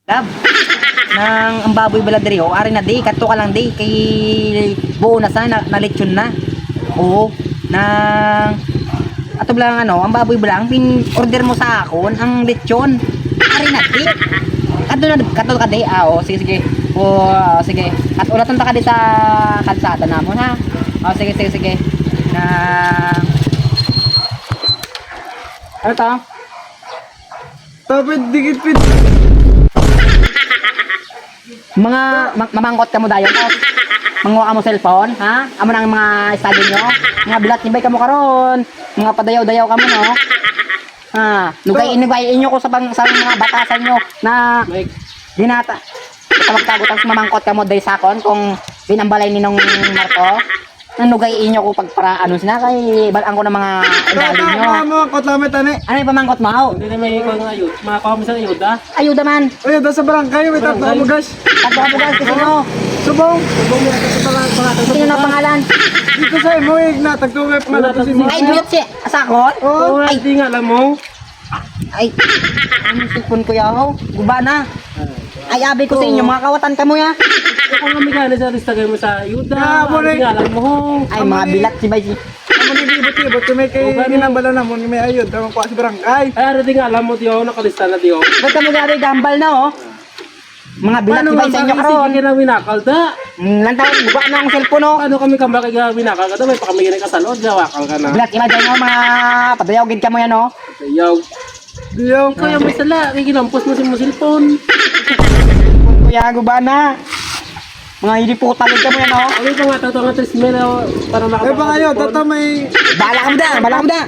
Lab. Nang ang baboy bala diri ho, ari na di, kadto ka lang di kay buo na sa na lechon na. Oo. Nang ato lang ano, ang baboy bala ang pin order mo sa akon ang lechon. Ari na di. Kadto ka di. Oo, sige sige. Oo, sige. At ulatan ta ka di sa kalsada namon ha. Oo, sige sige sige. Na ano to? Tapos dikit pit. Mga mamangkot ka mo dayon tapos manguha ka mo cellphone, ha? Amo nang mga study nyo. Mga bilat nibay ka mo karon. Mga padayaw-dayaw ka mo no. Ha, lugayin nyo ko sa mga batasan nyo na ginata. Tawag-tago tapos mamangkot ka mo dahil sakon kung binambalay ni nung Marco. Nanugayin nyo ko pag para ano sina kay balang ko ng mga ugali nyo. Mo kot lamit ani. Ano yung pamangkot mo? Hindi na may ikon ng ayud. Makakuha mo sa ayuda. Ayuda man. Oy, da sa barangay may tatlo mo guys. Tagbo ka bugas kasi mo. Subong. Subong mo sa pangalan. Sino na pangalan? Dito sa mo na tagtugay pa na to si Ay, mute si Sakot. Oh, Ay, di nga alam mo. Ay, ano sipon ko yaw? Guba na. Ay, abi ko sa inyo, mga kawatan ka mo ya. Kung kami gana sa listagay mo sa ayuda. Ah, mo Di nga alam mo. Ay, mga bilat si Bay. amo ni libot-libot kay kay ginambala na mo ni may ayod tawag ko sa barangay. Ay, ano di nga alam mo, Diyo. Nakalista na, Diyo. Ba't ka mo gari gambal na, oh? Mga bilat si Bay sa inyo karon. Sige na winakal da. Lantawin, guba na ang cellphone, oh. Ano kami kambal kay winakal ka da? May pa kami ganay kasalod. Gawakal ka na. Bilat, ima dyan, oh, mga padayawgid ka mo yan, oh. Yaw. Diyo. Kaya may sala. Kaya ginampos mo si cellphone. Kuya, guba na. Mga hindi po talog ka mo yan, oh. Ano pa nga, tato nga 3 mil para Eh makapag- ba kayo, tata may Bala ka mo da, bala ka mo da.